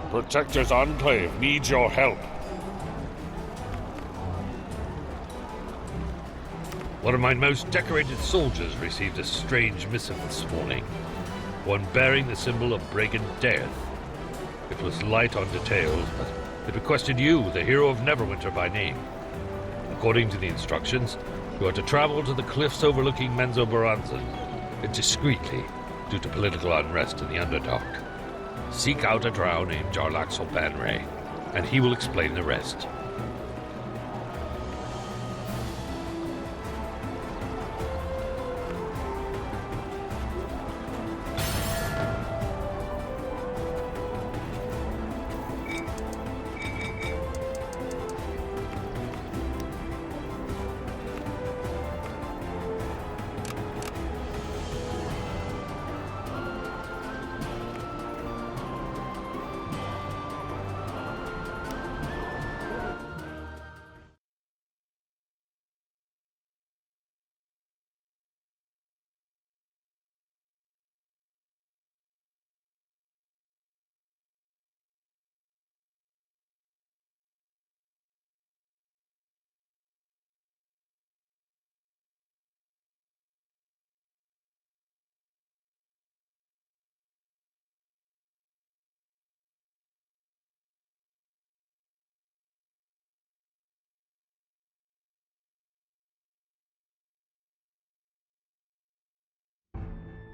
Protector's Enclave needs your help. One of my most decorated soldiers received a strange missive this morning. One bearing the symbol of Brigand Death. It was light on details, but it requested you, the hero of Neverwinter by name. According to the instructions, you are to travel to the cliffs overlooking Menzoberranzan, discreetly, due to political unrest in the Underdark. Seek out a drow named Jarlaxle Banray, and he will explain the rest.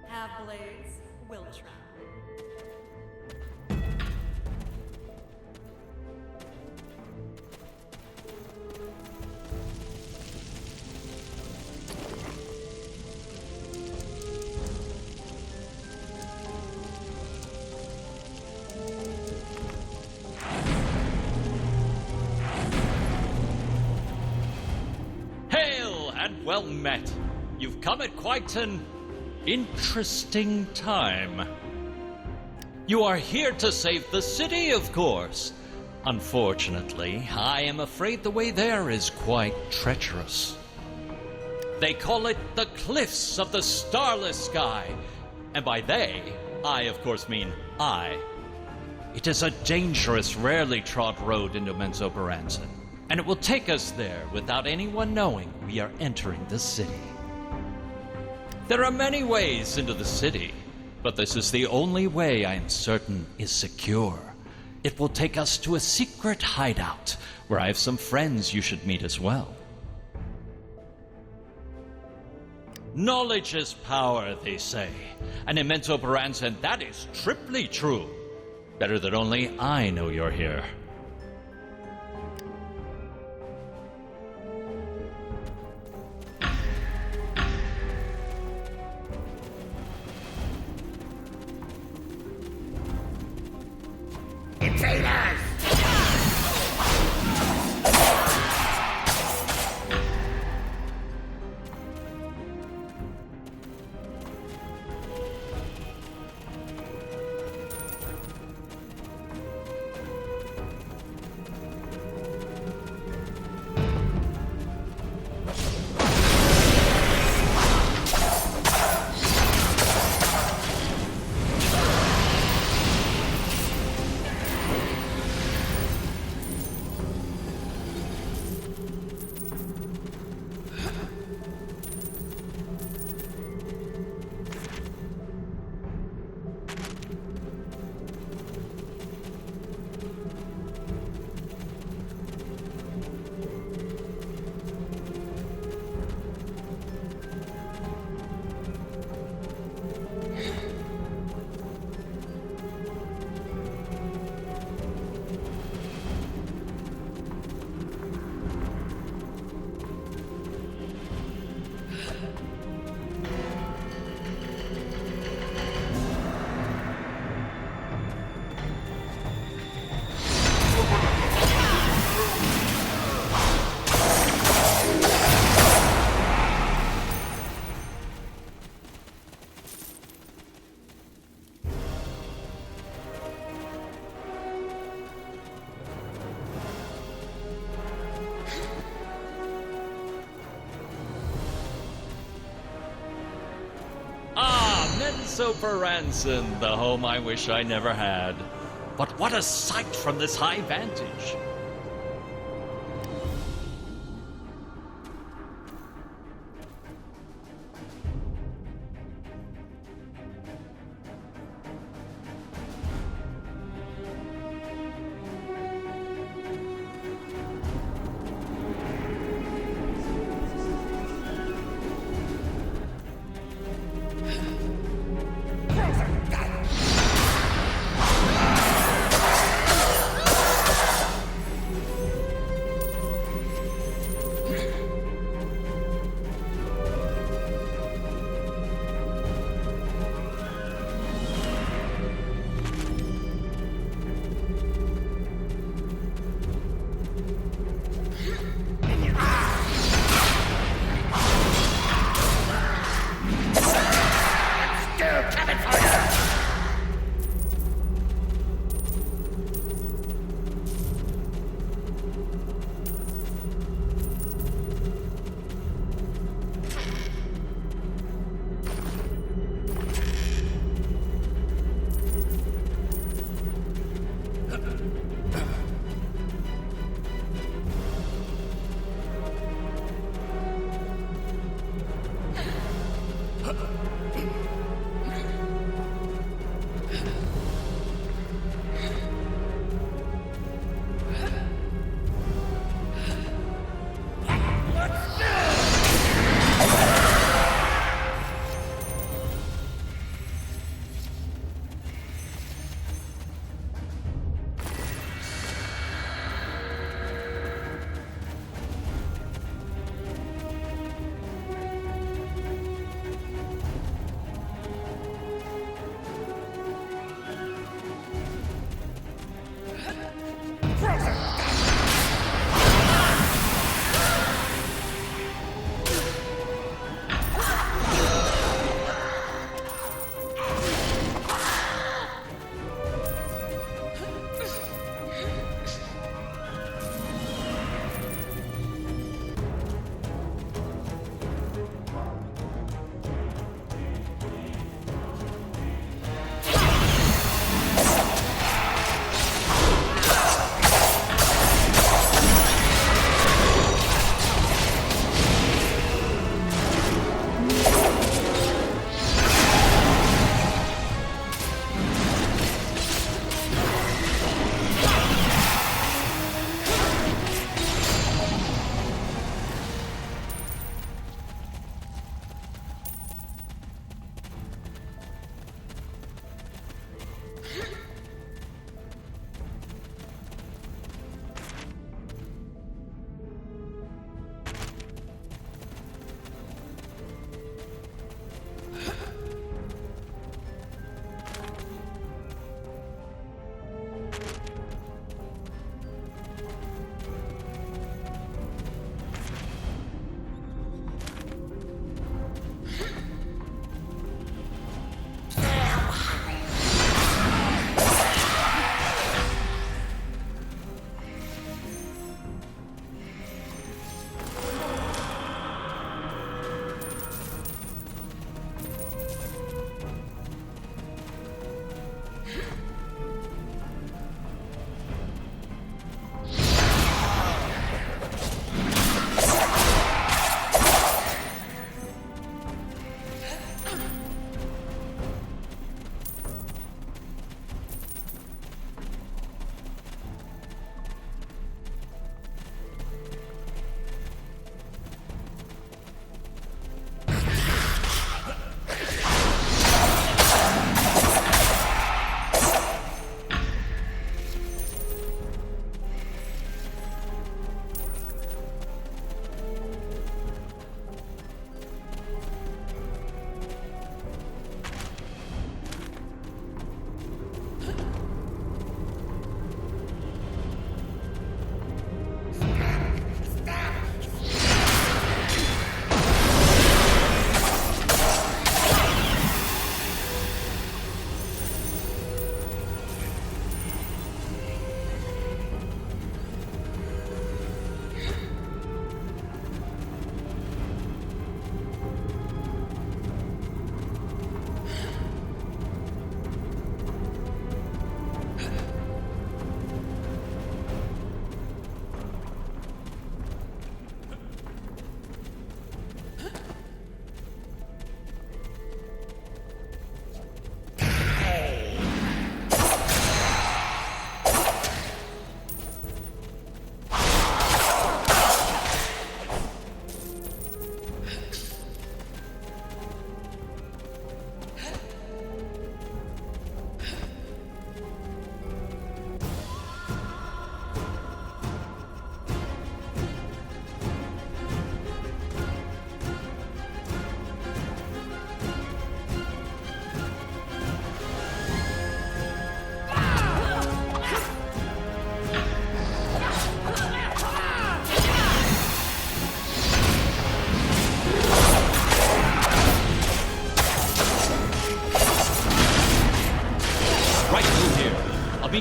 Have blades, will travel. Hail and well met. You've come at quite an interesting time. You are here to save the city, of course. Unfortunately, I am afraid the way there is quite treacherous. They call it the Cliffs of the Starless Sky. And by they, I of course mean I. It is a dangerous, rarely trod road into Menzoberranzan, and it will take us there without anyone knowing we are entering the city. There are many ways into the city, but this is the only way I am certain is secure. It will take us to a secret hideout, where I have some friends you should meet as well. Knowledge is power, they say, and in Menzoberranzan that is triply true. Better that only I know you're here. Invaders! Menzoberranzan, the home I wish I never had. But what a sight from this high vantage!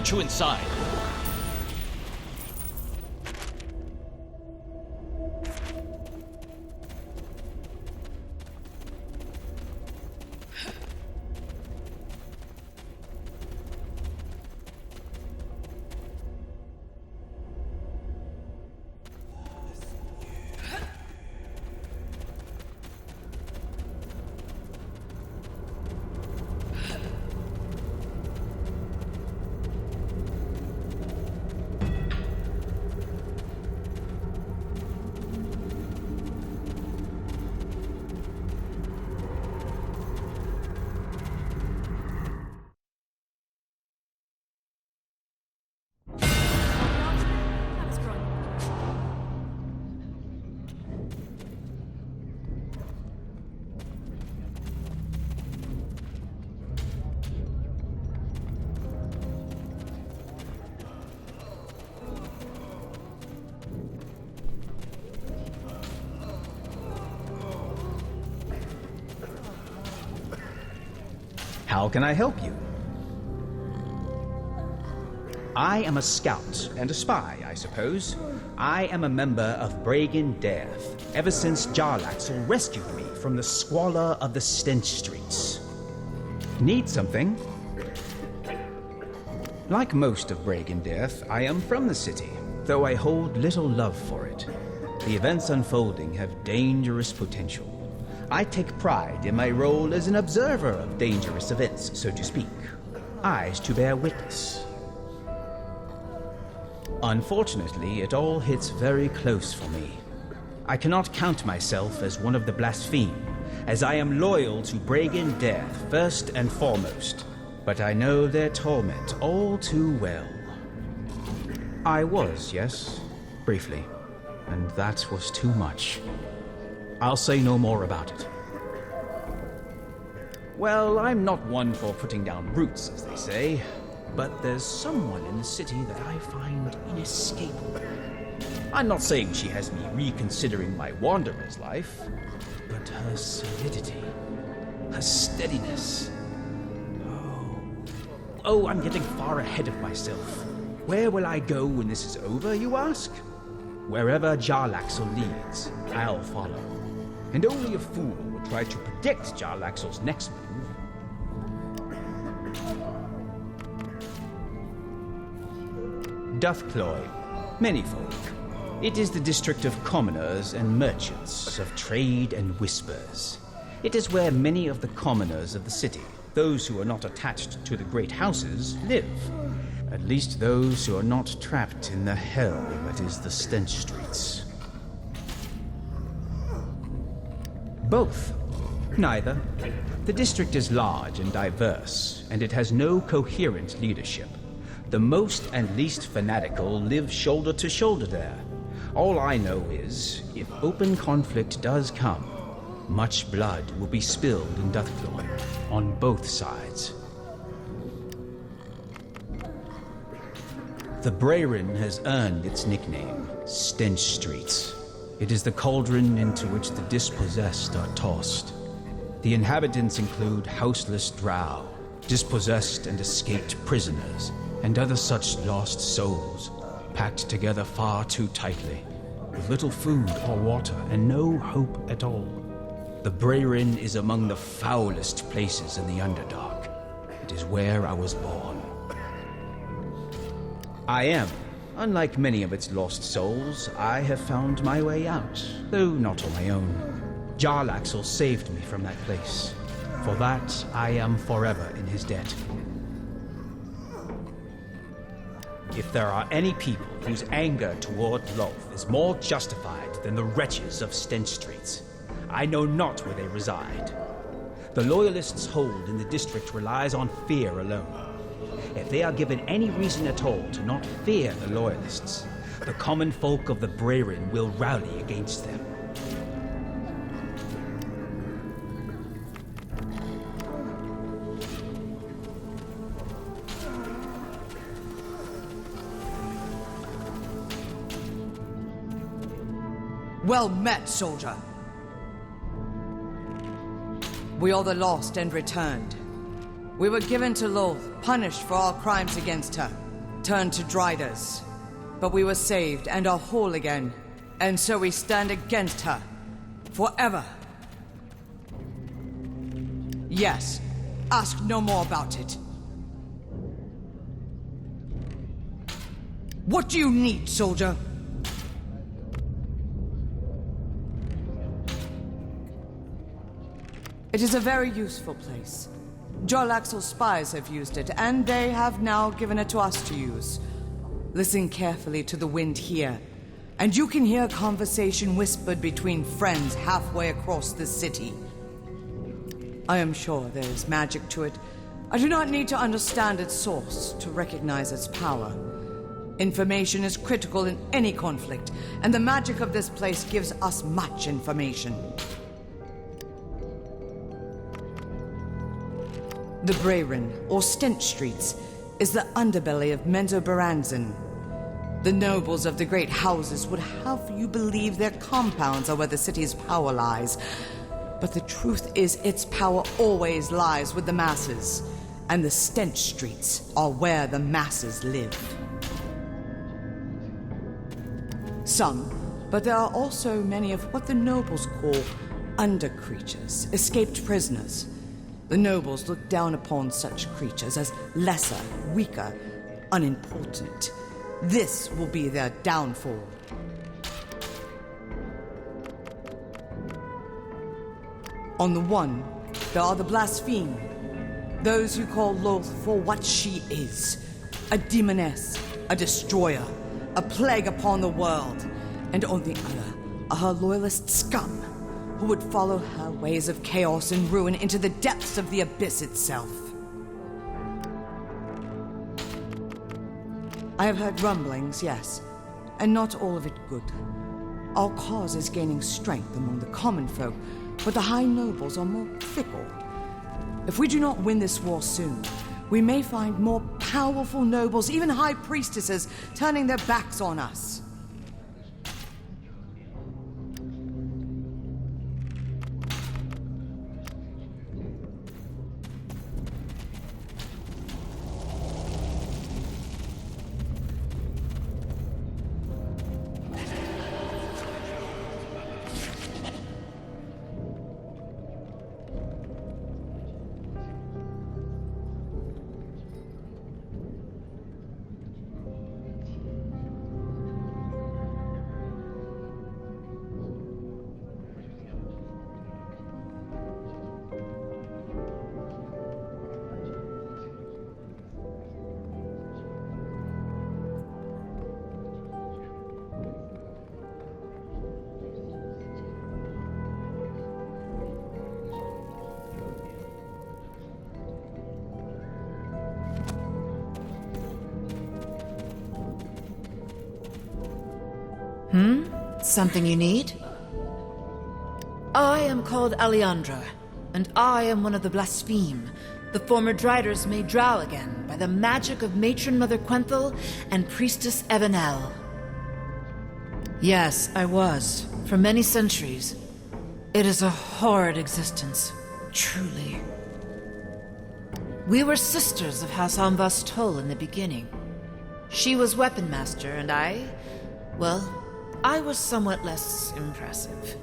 meet you inside. I was growing. How can I help you? I am a scout and a spy, I suppose. I am a member of Bregan Death, ever since Jarlaxle rescued me from the squalor of the stench streets. Need something? Like most of Bregan Death, I am from the city, though I hold little love for it. The events unfolding have dangerous potential. I take pride in my role as an observer of dangerous events, so to speak. Eyes to bear witness. Unfortunately, it all hits very close for me. I cannot count myself as one of the blaspheme, as I am loyal to Bregan Death first and foremost. But I know their torment all too well. I was, yes, briefly, and that was too much. I'll say no more about it. Well, I'm not one for putting down roots, as they say, but there's someone in the city that I find inescapable. I'm not saying she has me reconsidering my wanderer's life, but her solidity, her steadiness. Oh, I'm getting far ahead of myself. Where will I go when this is over, you ask? Wherever Jarlaxle leads, I'll follow. And only a fool would try to predict Jarlaxle's next move. Duthcloy, many folk. It is the district of commoners and merchants, of trade and whispers. It is where many of the commoners of the city, those who are not attached to the great houses, live. At least those who are not trapped in the hell that is the stench streets. Both. Neither. The district is large and diverse, and it has no coherent leadership. The most and least fanatical live shoulder to shoulder there. All I know is, if open conflict does come, much blood will be spilled in Duthcloy, on both sides. The Brerin has earned its nickname, Stench Streets. It is the cauldron into which the dispossessed are tossed. The inhabitants include houseless drow, dispossessed and escaped prisoners, and other such lost souls, packed together far too tightly, with little food or water and no hope at all. The Brerin is among the foulest places in the Underdark. It is where I was born. I am. Unlike many of its lost souls, I have found my way out, though not on my own. Jarlaxle saved me from that place. For that, I am forever in his debt. If there are any people whose anger toward Lolth is more justified than the wretches of Stench Streets, I know not where they reside. The Loyalists' hold in the district relies on fear alone. If they are given any reason at all to not fear the Loyalists, the common folk of the Brerin will rally against them. Well met, soldier. We are the lost and returned. We were given to Lolth, punished for our crimes against her. turned to Driders. But we were saved and are whole again. And so we stand against her. Forever. Yes. Ask no more about it. What do you need, soldier? It is a very useful place. Jorlaxle's spies have used it, and they have now given it to us to use. Listen carefully to the wind here, and you can hear conversation whispered between friends halfway across the city. I am sure there is magic to it. I do not need to understand its source to recognize its power. Information is critical in any conflict, and the magic of this place gives us much information. The Brayrin, or Stench Streets, is the underbelly of Menzoberranzan. The nobles of the great houses would have you believe their compounds are where the city's power lies. But the truth is its power always lies with the masses, and the Stench Streets are where the masses live. Some, but there are also many of what the nobles call under-creatures, escaped prisoners. The nobles look down upon such creatures as lesser, weaker, unimportant. This will be their downfall. On the one, there are the blaspheme, those who call Loth for what she is, a demoness, a destroyer, a plague upon the world. And on the other are her loyalist scum, who would follow her ways of chaos and ruin into the depths of the abyss itself. I have heard rumblings, yes, and not all of it good. Our cause is gaining strength among the common folk, but the high nobles are more fickle. If we do not win this war soon, we may find more powerful nobles, even high priestesses, turning their backs on us. Something you need? I am called Alejandra, and I am one of the blaspheme, the former Driders made drow again by the magic of Matron Mother Quenthel and Priestess Evanel. Yes, I was, for many centuries. It is a horrid existence, truly. We were sisters of House Amvas-Tol in the beginning. She was weapon master, and I was somewhat less impressive.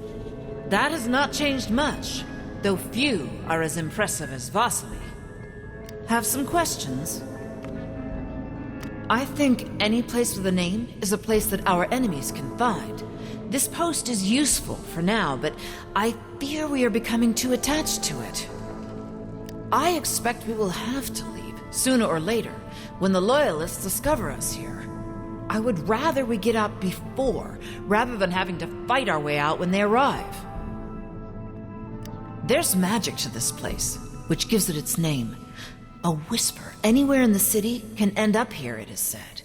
That has not changed much, though few are as impressive as Vasily. Have some questions? I think any place with a name is a place that our enemies can find. This post is useful for now, but I fear we are becoming too attached to it. I expect we will have to leave, sooner or later, when the Loyalists discover us here. I would rather we get out before, rather than having to fight our way out when they arrive. There's magic to this place, which gives it its name. A whisper anywhere in the city can end up here, it is said.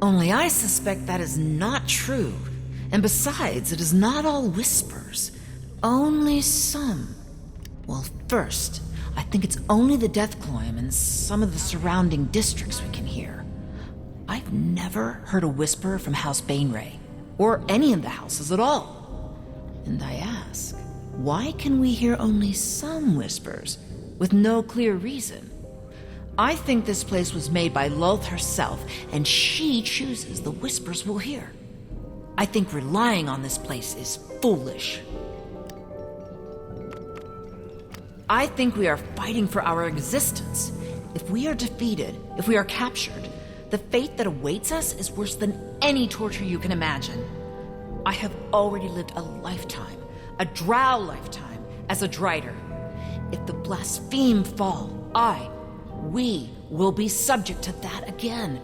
Only I suspect that is not true. And besides, it is not all whispers. Only some. Well, first, I think it's only the Deathcloyam and some of the surrounding districts we can hear. I've never heard a whisper from House Bainray, or any of the houses at all. And I ask, why can we hear only some whispers, with no clear reason? I think this place was made by Lolth herself, and she chooses the whispers we'll hear. I think relying on this place is foolish. I think we are fighting for our existence. If we are defeated, if we are captured, the fate that awaits us is worse than any torture you can imagine. I have already lived a lifetime, a drow lifetime, as a Drider. If the blaspheme fall, we will be subject to that again.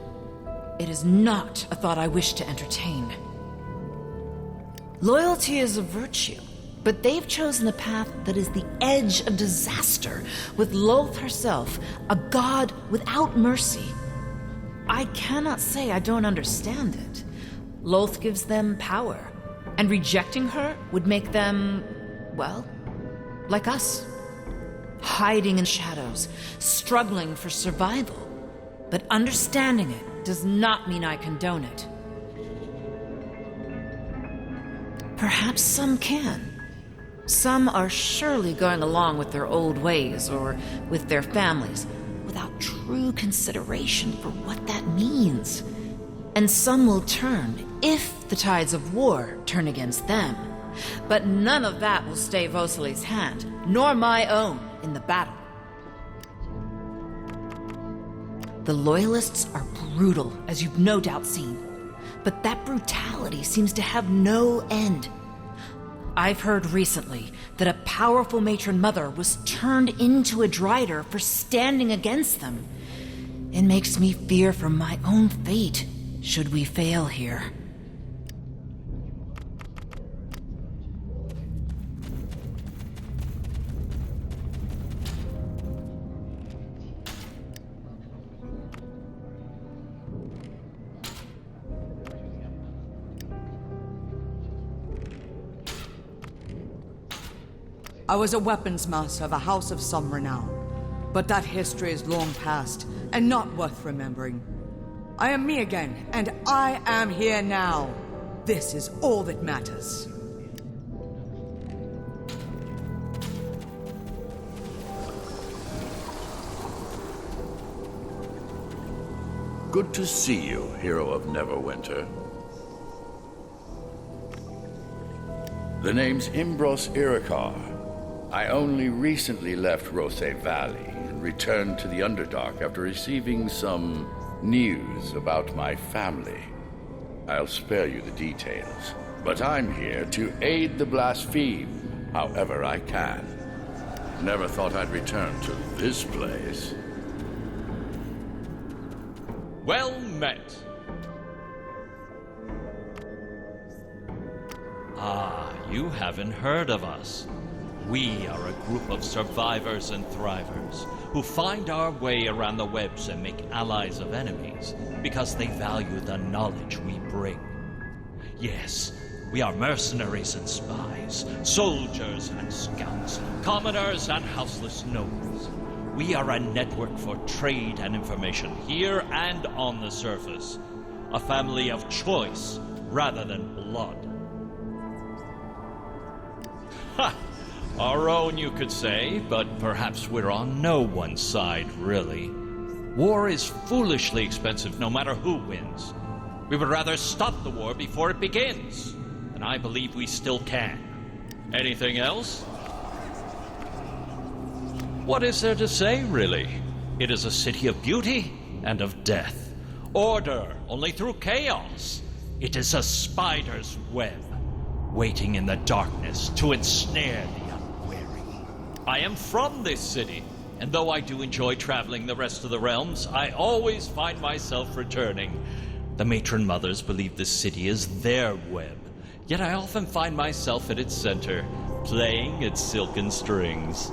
It is not a thought I wish to entertain. Loyalty is a virtue, but they've chosen a path that is the edge of disaster, with Lolth herself, a god without mercy. I cannot say I don't understand it. Lolth gives them power, and rejecting her would make them, well, like us. Hiding in shadows, struggling for survival. But understanding it does not mean I condone it. Perhaps some can. Some are surely going along with their old ways or with their families without true consideration for what that means. And some will turn if the tides of war turn against them. But none of that will stay Vosali's hand, nor my own, in the battle. The Loyalists are brutal, as you've no doubt seen. But that brutality seems to have no end. I've heard recently that a powerful matron mother was turned into a Drider for standing against them. It makes me fear for my own fate, should we fail here. I was a weapons master of a house of some renown, but that history is long past and not worth remembering. I am me again, and I am here now. This is all that matters. Good to see you, hero of Neverwinter. The name's Imbros Iroquois. I only recently left Rose Valley and returned to the Underdark after receiving some news about my family. I'll spare you the details, but I'm here to aid the blaspheme however I can. Never thought I'd return to this place. Well met. Ah, you haven't heard of us. We are a group of survivors and thrivers who find our way around the webs and make allies of enemies because they value the knowledge we bring. Yes, we are mercenaries and spies, soldiers and scouts, commoners and houseless nobles. We are a network for trade and information here and on the surface. A family of choice rather than blood. Ha! Our own, you could say, but perhaps we're on no one's side, really. War is foolishly expensive no matter who wins. We would rather stop the war before it begins, and I believe we still can. Anything else? What is there to say, really? It is a city of beauty and of death. Order, only through chaos. It is a spider's web, waiting in the darkness to ensnare the unwary. I am from this city, and though I do enjoy traveling the rest of the realms, I always find myself returning. The matron mothers believe this city is their web, yet I often find myself at its center, playing its silken strings.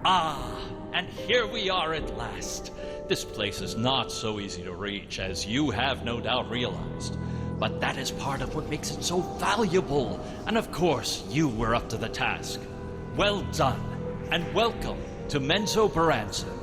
Ah, and here we are at last. This place is not so easy to reach, as you have no doubt realized. But that is part of what makes it so valuable. And of course, you were up to the task. Well done, and welcome to Menzoberranzan.